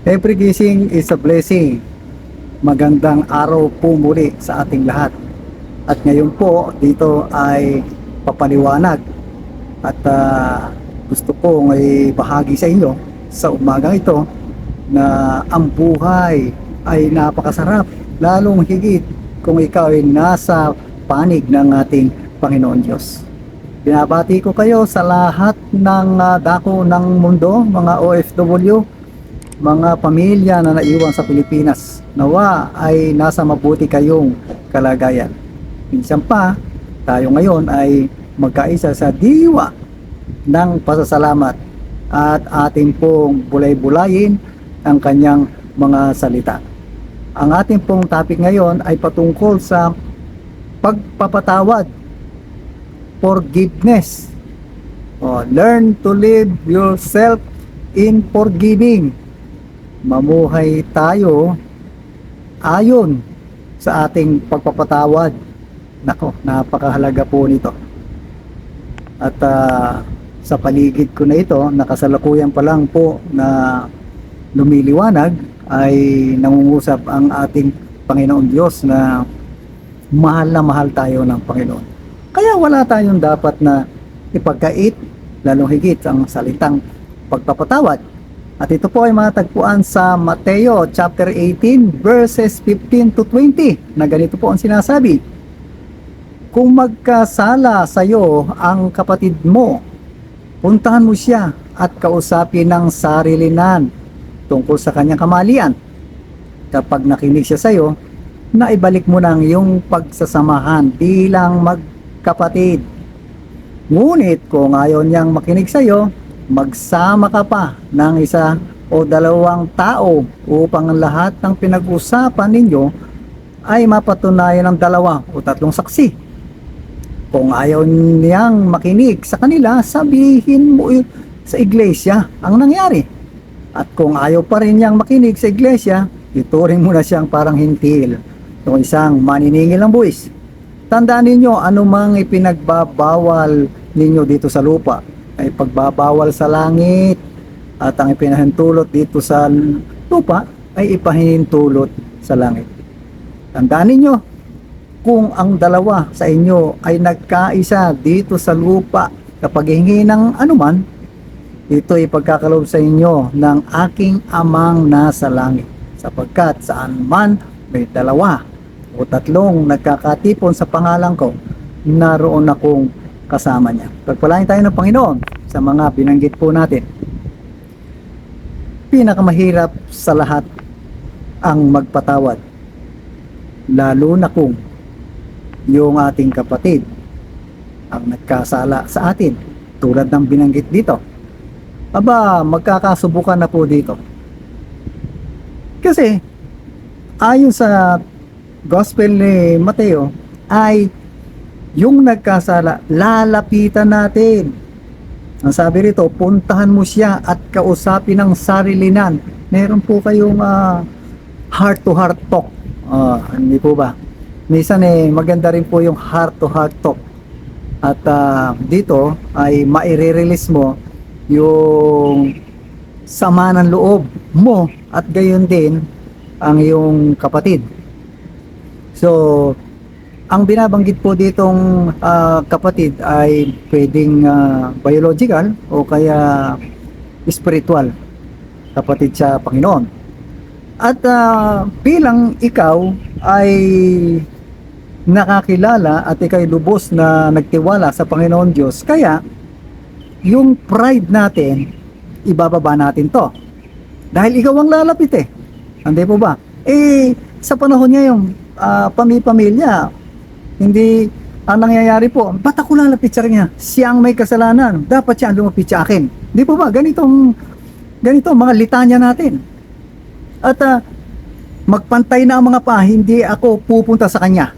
Every gising is a blessing. Magandang araw po muli sa ating lahat. At ngayon po, dito ay papaliwanag. At gusto ko may bahagi sa inyo sa umagang ito na ang buhay ay napakasarap. Lalong higit kung ikaw ay nasa panig ng ating Panginoon Diyos. Binabati ko kayo sa lahat ng dako ng mundo, mga OFW, mga pamilya na naiwan sa Pilipinas. Nawa ay nasa mabuti kayong kalagayan. Minsan pa, tayo ngayon ay magkaisa sa diwa ng pasasalamat at ating pong bulay-bulayin ang kanyang mga salita. Ang ating pong topic ngayon ay patungkol sa pagpapatawad, forgiveness. Learn to live yourself in forgiving. Mamuhay tayo ayon sa ating pagpapatawad. Nako, napakahalaga po nito. At sa paligid ko na ito, nakasalukuyan pa lang po na lumiliwanag, ay nangungusap ang ating Panginoon Diyos na mahal tayo ng Panginoon. Kaya wala tayong dapat na ipagkait, lalong higit ang salitang pagpapatawad. At ito po ay matagpuan sa Mateo chapter 18 verses 15 to 20 na ganito po ang sinasabi: kung magkasala sa iyo ang kapatid mo, puntahan mo siya at kausapin ng sarilinan tungkol sa kanyang kamalian. Kapag nakinig siya sa iyo, naibalik mo ng iyong pagsasamahan bilang magkapatid. Ngunit kung ayaw niyang makinig sa iyo, magsama ka pa ng isa o dalawang tao upang lahat ng pinag-usapan ninyo ay mapatunayan ng dalawa o tatlong saksi. Kung ayaw niyang makinig sa kanila, sabihin mo sa iglesia ang nangyari. At kung ayaw pa rin niyang makinig sa iglesia, ituring mo na siyang parang hintil, yung isang maniningil ng buwis. Tandaan ninyo, anumang ipinagbabawal ninyo dito sa lupa ay pagbabawal sa langit, at ang ipinahintulot dito sa lupa ay ipahintulot sa langit. Tandaan ninyo, kung ang dalawa sa inyo ay nagkaisa dito sa lupa kapag hihingi ng anuman, ito ay pagkakaloob sa inyo ng aking amang nasa langit. Sapagkat saan man may dalawa o tatlong nagkakatipon sa pangalan ko, naroon akong kasama niya. Pagpalain tayo ng Panginoon sa mga binanggit po natin. Pinakamahirap sa lahat ang magpatawad, lalo na kung yung ating kapatid ang nagkasala sa atin, tulad ng binanggit dito. Aba, magkakasubukan na po dito. Kasi ayon sa Gospel ni Mateo ay yung nagkasala, lalapitan natin. Ang sabi rito, puntahan mo siya at kausapin ng sarilinan. Meron po kayong heart to heart talk. Hindi po ba? Minsan maganda rin po yung heart to heart talk. At dito ay maire-release mo yung sama ng loob mo at gayon din ang iyong kapatid. So, ang binabanggit po ditong kapatid ay pwedeng biological o kaya spiritual, kapatid sa Panginoon. At bilang ikaw ay nakakilala at ikay lubos na nagtiwala sa Panginoon Diyos, kaya yung pride natin, ibababa natin to. Dahil ikaw ang lalapit Hindi po ba? Sa panahon ngayon, pamilya, hindi ang nangyayari po, ba't ako lalapit sa kanya? Siya ang may kasalanan, dapat siya ang lumapit sa akin. Hindi po ba? Ganito mga litanya natin. At magpantay na ang mga pa, hindi ako pupunta sa kanya.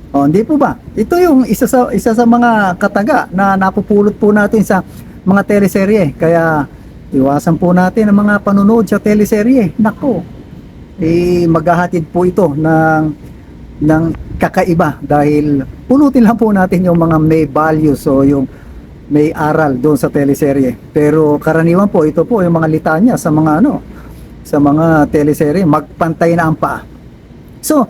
Hindi po ba? Ito yung isa sa mga kataga na napupulot po natin sa mga teleserye. Kaya iwasan po natin ang mga panunood sa teleserye. Nako, maghahatid po ito ng kakaiba, dahil pulutin lang po natin yung mga may values o yung may aral doon sa teleserye. Pero karaniwan po, ito po yung mga litanya sa mga sa mga teleserye, magpantay na ang paa. So,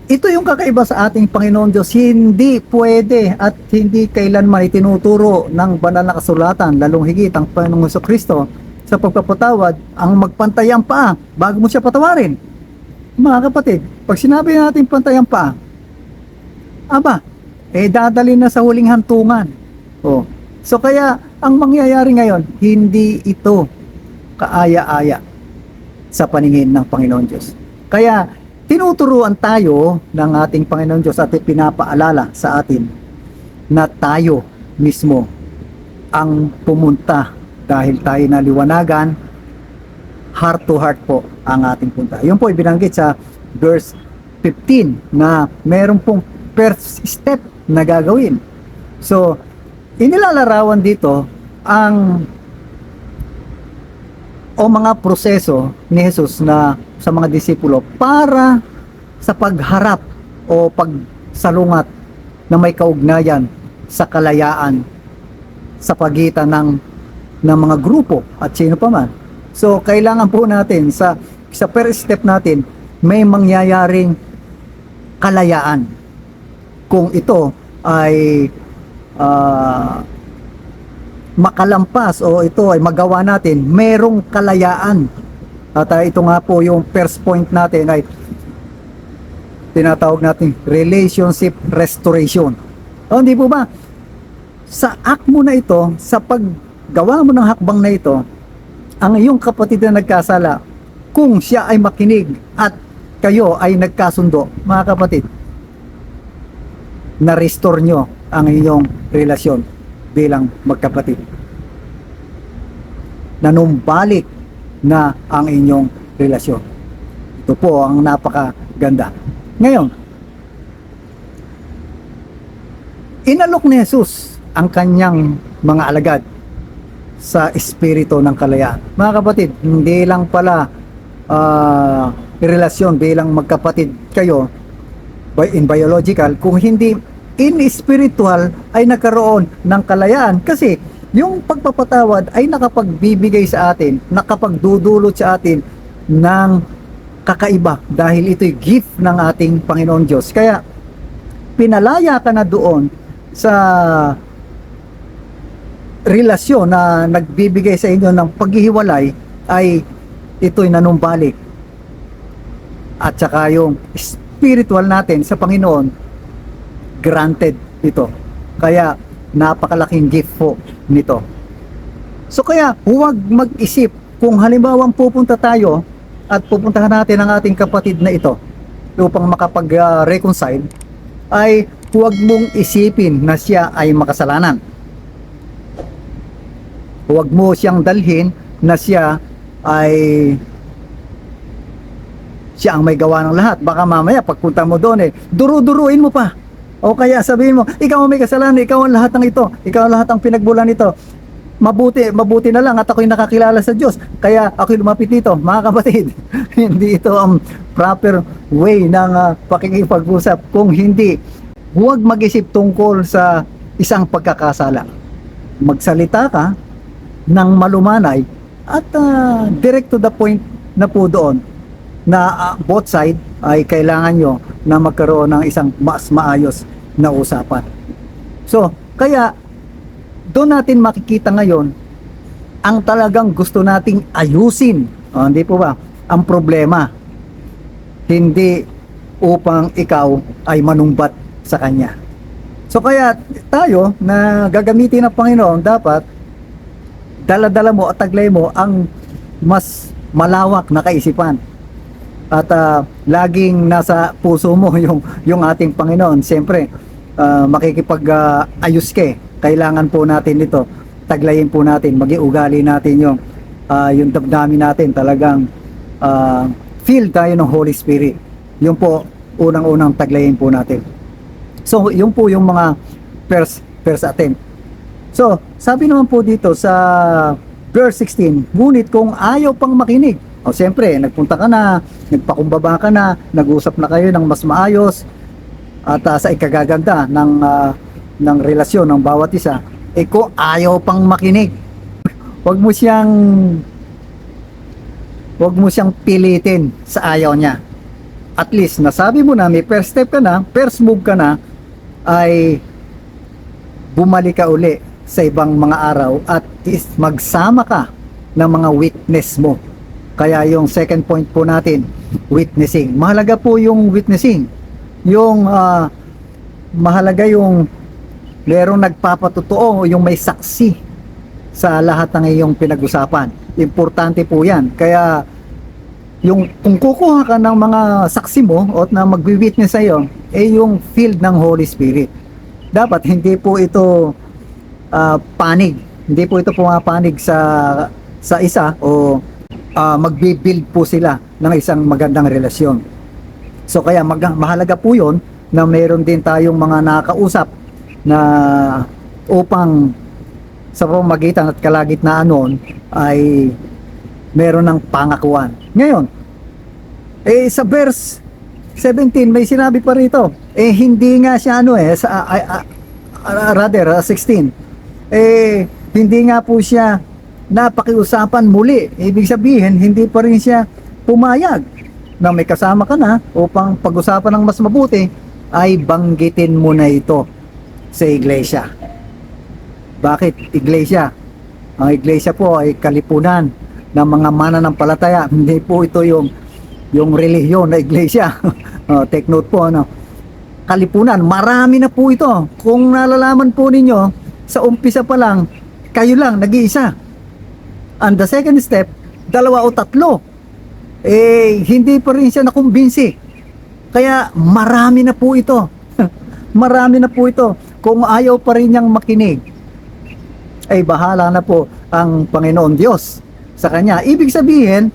ito yung kakaiba sa ating Panginoon Diyos. Hindi pwede at hindi kailanman itinuturo ng banal na kasulatan, lalong higit ang Panginoong Jesucristo sa pagpapatawad, ang magpantay ang paa bago mo siya patawarin. Mga kapatid, pag sinabi natin pantay ang paa, aba, dadali na sa huling hantungan. Oh. So kaya, ang mangyayari ngayon, hindi ito kaaya-aya sa paningin ng Panginoon Diyos. Kaya, tinuturuan tayo ng ating Panginoon Diyos at pinapaalala sa atin na tayo mismo ang pumunta dahil tayo naliwanagan, heart to heart po ang ating punta. Yun po ibinanggit sa verse 15 na meron pong first step na gagawin. So, inilalarawan dito ang mga proseso ni Jesus na sa mga disipulo para sa pagharap o pagsalungat na may kaugnayan sa kalayaan sa pagitan ng mga grupo at sino pa man. So, kailangan po natin sa first step natin may mangyayaring kalayaan. Kung ito ay makalampas o ito ay magawa natin, merong kalayaan. At ito nga po yung first point natin ay tinatawag natin relationship restoration. O, hindi po ba? Sa act mo na ito, sa paggawa mo ng hakbang na ito, ang iyong kapatid na nagkasala, kung siya ay makinig at kayo ay nagkasundo, mga kapatid, na-restore nyo ang inyong relasyon bilang magkapatid. Nanumbalik na ang inyong relasyon. Ito po ang napakaganda. Ngayon, inalok ni Jesus ang kanyang mga alagad sa espiritu ng kalayaan. Mga kapatid, hindi lang pala relasyon bilang magkapatid kayo in biological, kung hindi in spiritual ay nagkaroon ng kalayaan, kasi yung pagpapatawad ay nakapagbibigay sa atin, nakapagdudulot sa atin ng kakaiba dahil ito'y gift ng ating Panginoon Diyos. Kaya pinalaya ka na doon sa relasyon na nagbibigay sa inyo ng paghihiwalay, ay ito'y nanumbalik. At saka yung spiritual natin sa Panginoon, granted ito. Kaya napakalaking gift po nito. So kaya huwag mag-isip kung halimbawang pupunta tayo at pupuntahan natin ang ating kapatid na ito upang makapag-reconcile, ay huwag mong isipin na siya ay makasalanan. Huwag mo siyang dalhin na siya ang may gawa ng lahat. Baka mamaya pagpunta mo doon duru-duruin mo pa. O kaya sabihin mo, ikaw ang may kasalanan, ikaw ang lahat ng ito, ikaw ang lahat ng pinagbulan nito. Mabuti na lang at ako'y nakakilala sa Diyos, kaya ako'y lumapit dito. Mga kapatid, hindi ito ang proper way ng pakikipag-usap. Kung hindi, huwag mag-isip tungkol sa isang pagkakasala. Magsalita ka ng malumanay at direct to the point na po doon na both side ay kailangan nyo na magkaroon ng isang mas maayos na usapan. So, kaya doon natin makikita ngayon ang talagang gusto nating ayusin. Hindi po ba? Ang problema. Hindi upang ikaw ay manumbat sa Kanya. So, kaya tayo na gagamitin ng Panginoon, dapat dala-dala mo at taglay mo ang mas malawak na kaisipan. At laging nasa puso mo yung ating Panginoon. Siyempre, makikipag-ayos ka. Kailangan po natin ito. Taglayin po natin, magiugali natin yung damdamin natin. Talagang feel tayo ng Holy Spirit. Yung po, unang-unang taglayin po natin. So, yung po yung mga first attempt. So, sabi naman po dito sa verse 16, ngunit kung ayaw pang makinig, siyempre, nagpunta ka na, nagpakumbaba ka na, nag-usap na kayo ng mas maayos at sa ikagaganda ng relasyon ng bawat isa, kung ayaw pang makinig, huwag mo siyang Huwag mo siyang pilitin sa ayaw niya. At least, nasabi mo na, may first step ka na, first move ka na, ay bumalik ka uli sa ibang mga araw at magsama ka ng mga witness mo. Kaya yung second point po natin, witnessing. Mahalaga po yung witnessing. Yung mahalaga yung merong nagpapatotoo, yung may saksi sa lahat ng iyong pinag-usapan. Importante po yan. Kaya yung kung kukuha ka ng mga saksi mo o na magwi-witness sa iyo, yung field ng Holy Spirit. Dapat hindi po ito panig. Hindi po ito pumapanig sa isa o magbi-build po sila ng isang magandang relasyon. So kaya mahalaga po yun na mayroon din tayong mga nakakausap na upang sa pamamagitan at kalagitnaan noon ay meron ng pangakuan. Ngayon, sa verse 17 may sinabi pa rito, hindi nga siya rather 16, hindi nga po siya napakiusapan muli. Ibig sabihin, hindi pa rin siya pumayag na may kasama ka na upang pag-usapan ng mas mabuti, ay banggitin mo na ito sa iglesia. Bakit iglesia? Ang iglesia po ay kalipunan ng mga mananampalataya. Hindi po ito yung relihiyon na iglesia. Take note po, kalipunan, marami na po ito. Kung nalalaman po ninyo, sa umpisa pa lang, kayo lang, nag-iisa. And the second step, 2 o 3. Hindi pa rin siya nakumbinsi. Kaya marami na po ito. Marami na po ito. Kung ayaw pa rin niyang makinig, ay bahala na po ang Panginoon Diyos sa kanya. Ibig sabihin,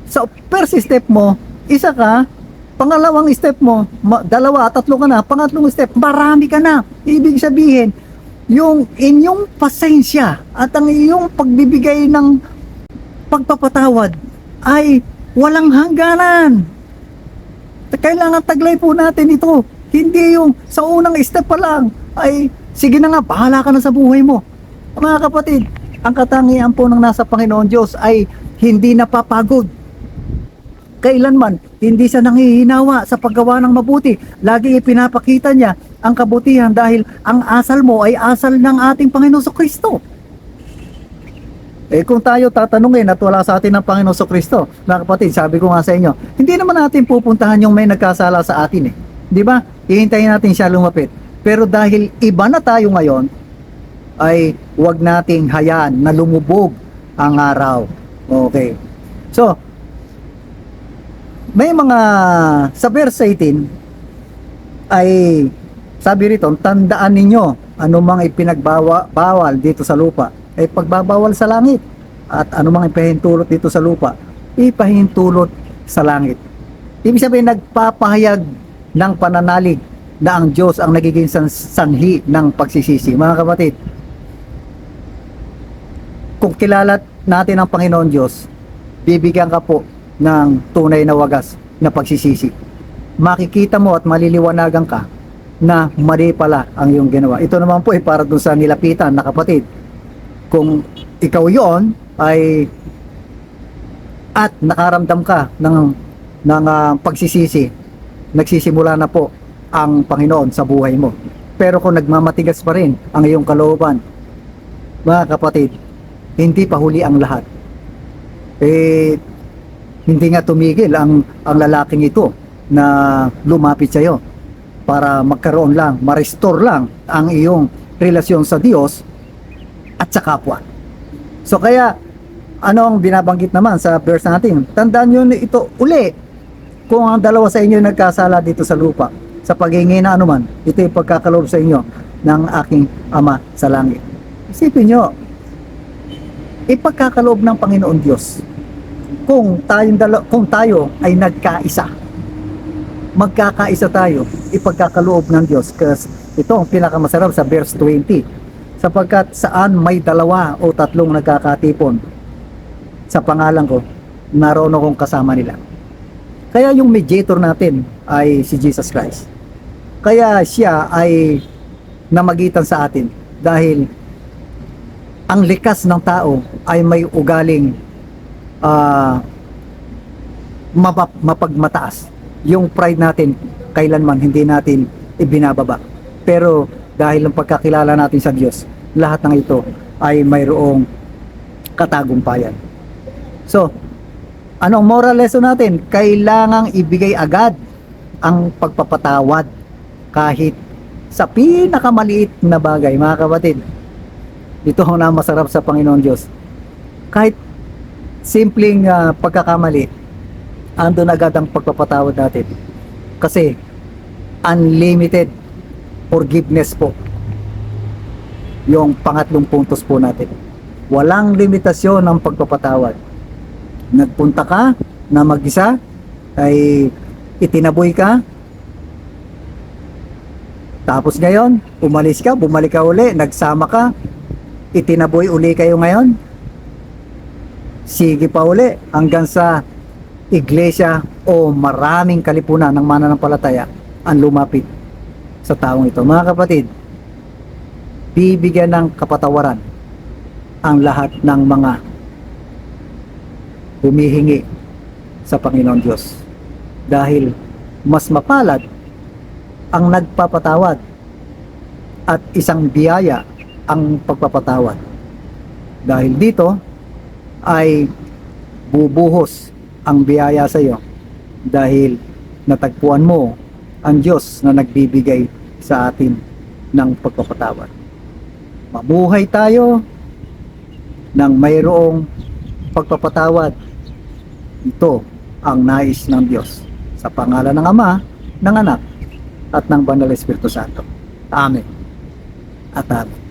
sa first step mo, isa ka, pangalawang step mo, 2, 3 ka na, pangatlong step, marami ka na. Ibig sabihin, yung inyong pasensya at ang iyong pagbibigay ng pagpapatawad ay walang hangganan. Kailangan taglay po natin ito. Hindi yung sa unang step pa lang ay sige na nga, bahala ka na sa buhay mo. Mga kapatid, ang katangian po ng nasa Panginoon Diyos ay hindi napapagod. Kailanman, hindi siya nanghihinawa sa paggawa ng mabuti. Lagi ipinapakita niya ang kabutihan dahil ang asal mo ay asal ng ating Panginoon Kristo. Kung tayo tatanungin at wala sa atin ng Panginoon Kristo, mga kapatid, sabi ko nga sa inyo, hindi naman natin pupuntahan yung may nagkasala sa atin eh. Di ba? Hihintayin natin siya lumapit. Pero dahil iba na tayo ngayon, ay wag nating hayaan na lumubog ang araw. Okay. So, may mga sa verse 18 ay sabi rito, tandaan ninyo anumang ipinagbawal dito sa lupa ay pagbabawal sa langit, at anumang ipahintulot dito sa lupa ipahintulot sa langit. Ibig sabihin, nagpapahayag ng pananalig na ang Diyos ang nagiging sanhi ng pagsisisi. Mga kapatid, kung kilala natin ang Panginoon Diyos, bibigyan ka po ng tunay na wagas na pagsisisi. Makikita mo at maliliwanagan ka na mali pala ang iyong ginawa. Ito naman po ay para dun sa nilapitan na kapatid. Kung ikaw yon ay at nakaramdam ka ng pagsisisi, nagsisimula na po ang Panginoon sa buhay mo. Pero kung nagmamatigas pa rin ang iyong kalooban, mga kapatid, hindi pa huli ang lahat. Hindi nga tumigil ang lalaking ito na lumapit sa iyo para magkaroon lang, ma-restore lang ang iyong relasyon sa Diyos at sa kapwa. So kaya, ano ang binabanggit naman sa verse natin? Tandaan nyo ito uli. Kung ang dalawa sa inyo nagkasala dito sa lupa, sa paghingi na anuman, ito yung pagkakaloob sa inyo ng aking Ama sa langit. Isipin nyo, ipagkakaloob ng Panginoon Diyos kung tayo ay nagkaisa. Magkakaisa tayo, ipagkakaloob ng Diyos. Kasi ito ang pinakamasarap sa verse 20. Sapagkat saan may 2 o 3 nagkakatipon sa pangalan ko, naroon akong kasama nila. Kaya yung mediator natin ay si Jesus Christ. Kaya siya ay namagitan sa atin dahil ang likas ng tao ay may ugaling mapagmataas. Yung pride natin, kailanman hindi natin ibinababa. Pero dahil ang pagkakilala natin sa Diyos, lahat ng ito ay mayroong katagumpayan. So, anong moral lesson natin? Kailangang ibigay agad ang pagpapatawad kahit sa pinakamaliit na bagay, mga kapatid. Ito ang masarap sa Panginoon Diyos. Kahit simpleng pagkakamali, andun agad ang pagpapatawad natin. Kasi unlimited forgiveness po yung pangatlong puntos po natin. Walang limitasyon ng pagpapatawad. Nagpunta ka na mag-isa, ay itinaboy ka, tapos ngayon umalis ka, bumalik ka uli, nagsama ka, itinaboy uli kayo ngayon, sige pa uli hanggang sa iglesia o maraming kalipunan ng mananampalataya ang lumapit sa taong ito. Mga kapatid, bibigyan ng kapatawaran ang lahat ng mga humihingi sa Panginoon Diyos, dahil mas mapalad ang nagpapatawad at isang biyaya ang pagpapatawad, dahil dito ay bubuhos ang biyaya sa iyo dahil natagpuan mo ang Diyos na nagbibigay sa atin ng pagpapatawad. Mabuhay tayo ng mayroong pagpapatawad. Ito ang nais ng Diyos. Sa pangalan ng Ama, ng Anak, at ng Banal na Espiritu Santo. Amen. At amen.